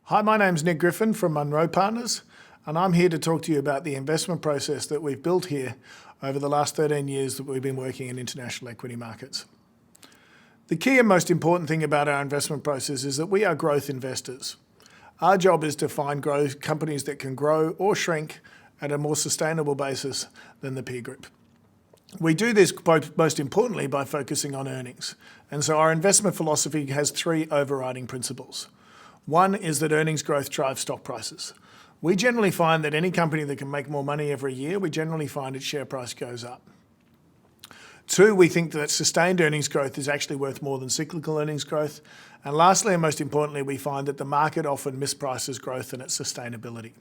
Hi, my name's Nick Griffin from Munro Partners, and I'm here to talk to you about the investment process that we've built here over the last 13 years that we've been working in international equity markets. The key and most important thing about our investment process is that we are growth investors. Our job is to find growth companies that can grow or shrink at a more sustainable basis than the peer group. We do this most importantly by focusing on earnings. And so our investment philosophy has three overriding principles. One is that earnings growth drives stock prices. We generally find that any company that can make more money every year, we generally find its share price goes up. Two, we think that sustained earnings growth is actually worth more than cyclical earnings growth. And lastly, and most importantly, we find that the market often misprices growth and its sustainability.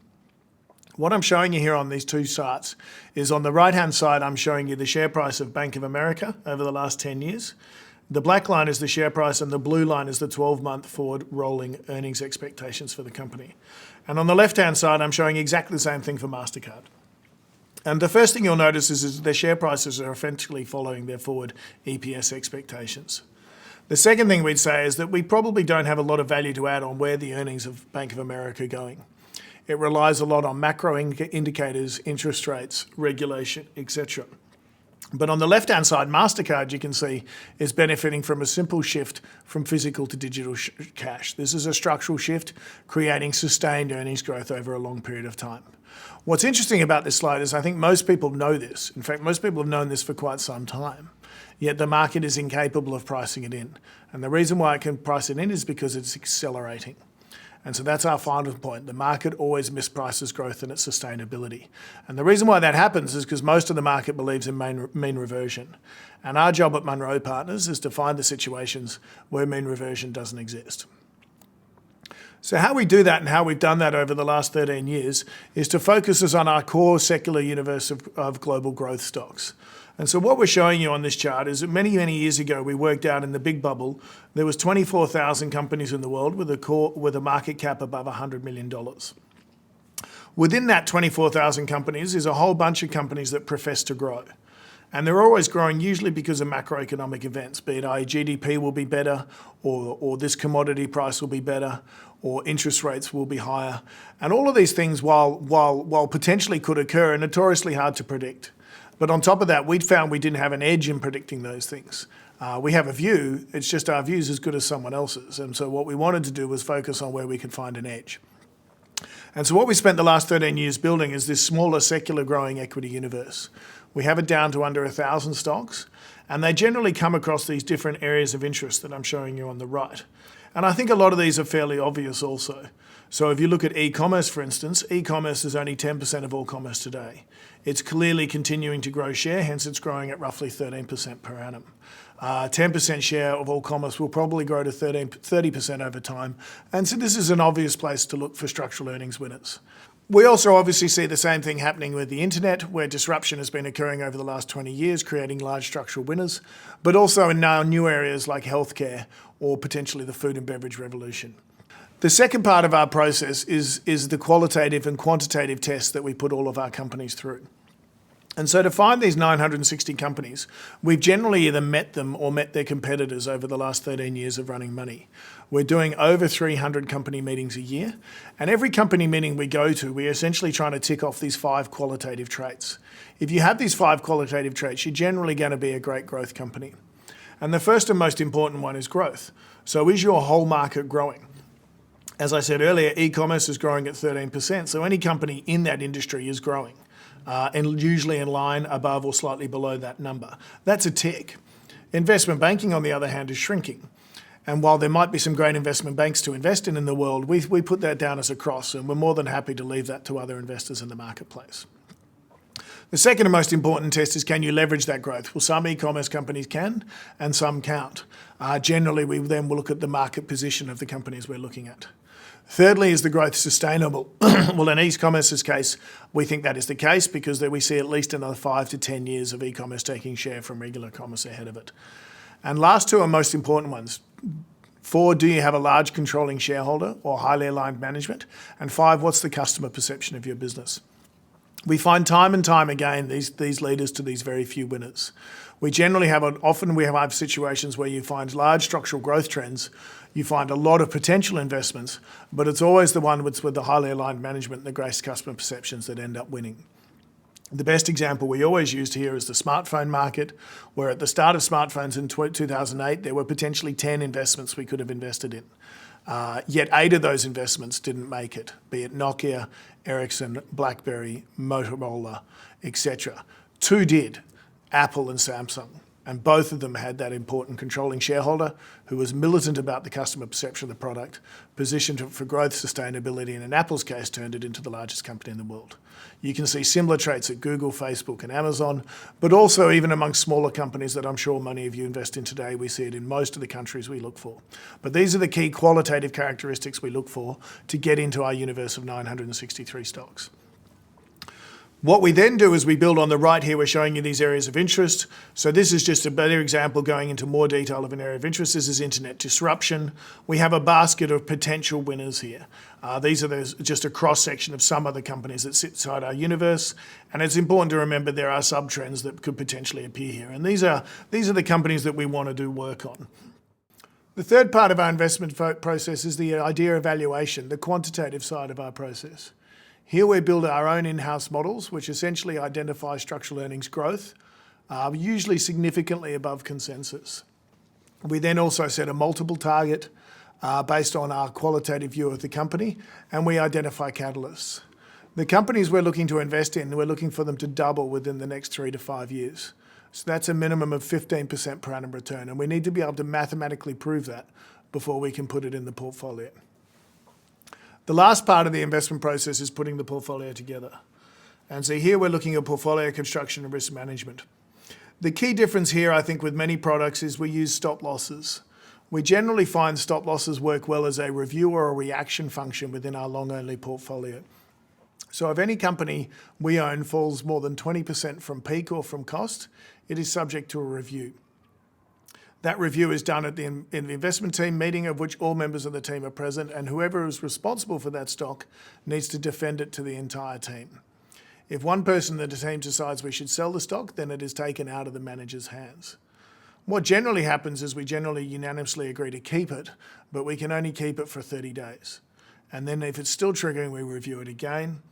What I'm showing you here on these two charts is on the right-hand side, I'm showing you the share price of Bank of America over the last 10 years. The black line is the share price and the blue line is the 12-month forward rolling earnings expectations for the company. And on the left-hand side, I'm showing exactly the same thing for MasterCard. And the first thing you'll notice is their share prices are essentially following their forward EPS expectations. The second thing we'd say is that we probably don't have a lot of value to add on where the earnings of Bank of America are going. It relies a lot on macro indicators, interest rates, regulation, etc. But on the left-hand side, MasterCard, you can see, is benefiting from a simple shift from physical to digital cash. This is a structural shift, creating sustained earnings growth over a long period of time. What's interesting about this slide is I think most people know this. In fact, most people have known this for quite some time. Yet the market is incapable of pricing it in. And the reason why it can price it in is because it's accelerating. And so that's our final point. The market always misprices growth and its sustainability. And the reason why that happens is because most of the market believes in mean reversion. And our job at Munro Partners is to find the situations where mean reversion doesn't exist. So how we do that and how we've done that over the last 13 years is to focus us on our core secular universe of global growth stocks. And so what we're showing you on this chart is that many years ago, we worked out in the big bubble, there was 24,000 companies in the world with a market cap above $100 million. Within that 24,000 companies is a whole bunch of companies that profess to grow. And they're always growing usually because of macroeconomic events, be it GDP will be better, or this commodity price will be better, or interest rates will be higher. And all of these things, while potentially could occur, are notoriously hard to predict. But on top of that, we'd found we didn't have an edge in predicting those things. We have a view, it's just our view's as good as someone else's. And so what we wanted to do was focus on where we could find an edge. And so what we spent the last 13 years building is this smaller secular growing equity universe. We have it down to under 1,000 stocks, and they generally come across these different areas of interest that I'm showing you on the right. And I think a lot of these are fairly obvious also. So if you look at e-commerce, for instance, e-commerce is only 10% of all commerce today. It's clearly continuing to grow share, hence it's growing at roughly 13% per annum. 10% share of all commerce will probably grow to 30% over time. And so this is an obvious place to look for structural earnings winners. We also obviously see the same thing happening with the internet, where disruption has been occurring over the last 20 years, creating large structural winners, but also in now new areas like healthcare or potentially the food and beverage revolution. The second part of our process is the qualitative and quantitative tests that we put all of our companies through. And so to find these 960 companies, we've generally either met them or met their competitors over the last 13 years of running money. We're doing over 300 company meetings a year, and every company meeting we go to, we're essentially trying to tick off these 5 qualitative traits. If you have these 5 qualitative traits, you're generally going to be a great growth company. And the first and most important one is growth. So is your whole market growing? As I said earlier, e-commerce is growing at 13%, so any company in that industry is growing. And usually in line above or slightly below that number. That's a tick. Investment banking, on the other hand, is shrinking. And while there might be some great investment banks to invest in the world, we put that down as a cross, and we're more than happy to leave that to other investors in the marketplace. The second and most important test is, can you leverage that growth? Well, some e-commerce companies can, and some can't. Generally, we then will look at the market position of the companies we're looking at. Thirdly, is the growth sustainable? Well, in e-commerce's case, we think that is the case because we see at least another 5 to 10 years of e-commerce taking share from regular commerce ahead of it. And last two are most important ones. 4, do you have a large controlling shareholder or highly aligned management? And 5, what's the customer perception of your business? We find time and time again these leaders to these very few winners. Often we have situations where you find large structural growth trends, you find a lot of potential investments, but it's always the one with the highly aligned management and the greatest customer perceptions that end up winning. The best example we always used here is the smartphone market, where at the start of smartphones in 2008, there were potentially 10 investments we could have invested in. Yet 8 of those investments didn't make it, be it Nokia, Ericsson, BlackBerry, Motorola, etc. 2 did, Apple and Samsung. And both of them had that important controlling shareholder who was militant about the customer perception of the product, positioned for growth, sustainability, and in Apple's case, turned it into the largest company in the world. You can see similar traits at Google, Facebook, and Amazon, but also even among smaller companies that I'm sure many of you invest in today. We see it in most of the countries we look for. But these are the key qualitative characteristics we look for to get into our universe of 963 stocks. What we then do is we build on the right here, we're showing you these areas of interest. So this is just a better example going into more detail of an area of interest. This is internet disruption. We have a basket of potential winners here. These are just a cross-section of some of the companies that sit inside our universe. And it's important to remember there are sub-trends that could potentially appear here. And these are the companies that we want to do work on. The third part of our investment process is the idea of valuation, the quantitative side of our process. Here we build our own in-house models, which essentially identify structural earnings growth, usually significantly above consensus. We then also set a multiple target based on our qualitative view of the company, and we identify catalysts. The companies we're looking to invest in, we're looking for them to double within the next 3 to 5 years. So that's a minimum of 15% per annum return, and we need to be able to mathematically prove that before we can put it in the portfolio. The last part of the investment process is putting the portfolio together. And so here we're looking at portfolio construction and risk management. The key difference here, I think, with many products is we use stop losses. We generally find stop losses work well as a review or a reaction function within our long-only portfolio. So if any company we own falls more than 20% from peak or from cost, it is subject to a review. That review is done in the investment team meeting, of which all members of the team are present, and whoever is responsible for that stock needs to defend it to the entire team. If one person in the team decides we should sell the stock, then it is taken out of the manager's hands. What generally happens is we generally unanimously agree to keep it, but we can only keep it for 30 days. And then if it's still triggering, we review it again.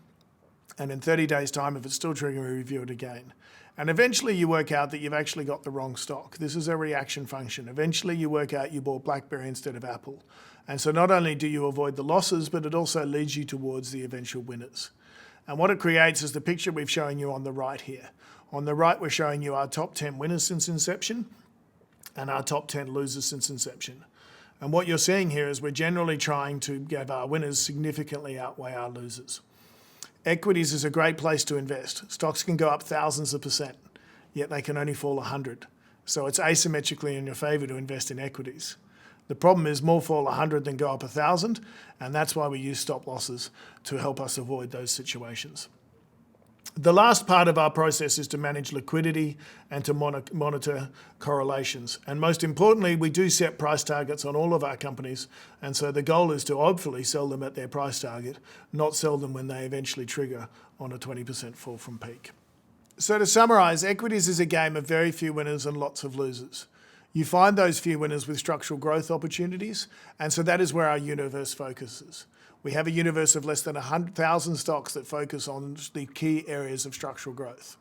And in 30 days' time, if it's still triggering, we review it again. And eventually you work out that you've actually got the wrong stock. This is a reaction function. Eventually you work out you bought BlackBerry instead of Apple. And so not only do you avoid the losses, but it also leads you towards the eventual winners. And what it creates is the picture we've shown you on the right here. On the right, we're showing you our top 10 winners since inception and our top 10 losers since inception. And what you're seeing here is we're generally trying to have our winners significantly outweigh our losers. Equities is a great place to invest. Stocks can go up thousands of %, yet they can only fall 100. So it's asymmetrically in your favor to invest in equities. The problem is more fall 100 than go up 1,000, and that's why we use stop losses to help us avoid those situations. The last part of our process is to manage liquidity and to monitor correlations. And most importantly, we do set price targets on all of our companies. And so the goal is to hopefully sell them at their price target, not sell them when they eventually trigger on a 20% fall from peak. So to summarize, equities is a game of very few winners and lots of losers. You find those few winners with structural growth opportunities, and so that is where our universe focuses. We have a universe of less than 100,000 stocks that focus on the key areas of structural growth.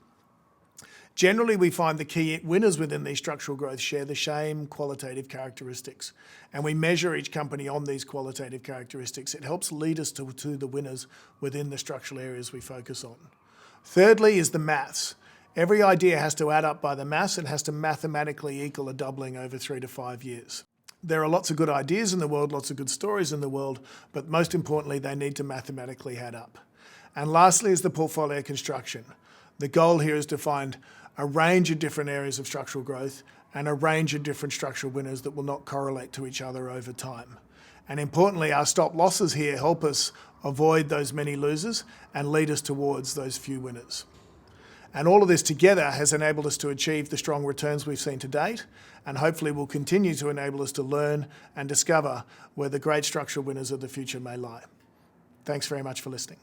Generally, we find the key winners within these structural growth share the same qualitative characteristics, and we measure each company on these qualitative characteristics. It helps lead us to the winners within the structural areas we focus on. Thirdly is the maths. Every idea has to add up by the maths and has to mathematically equal a doubling over 3 to 5 years. There are lots of good ideas in the world, lots of good stories in the world, but most importantly, they need to mathematically add up. And lastly is the portfolio construction. The goal here is to find a range of different areas of structural growth and a range of different structural winners that will not correlate to each other over time. And importantly, our stop losses here help us avoid those many losers and lead us towards those few winners. And all of this together has enabled us to achieve the strong returns we've seen to date, and hopefully will continue to enable us to learn and discover where the great structural winners of the future may lie. Thanks very much for listening.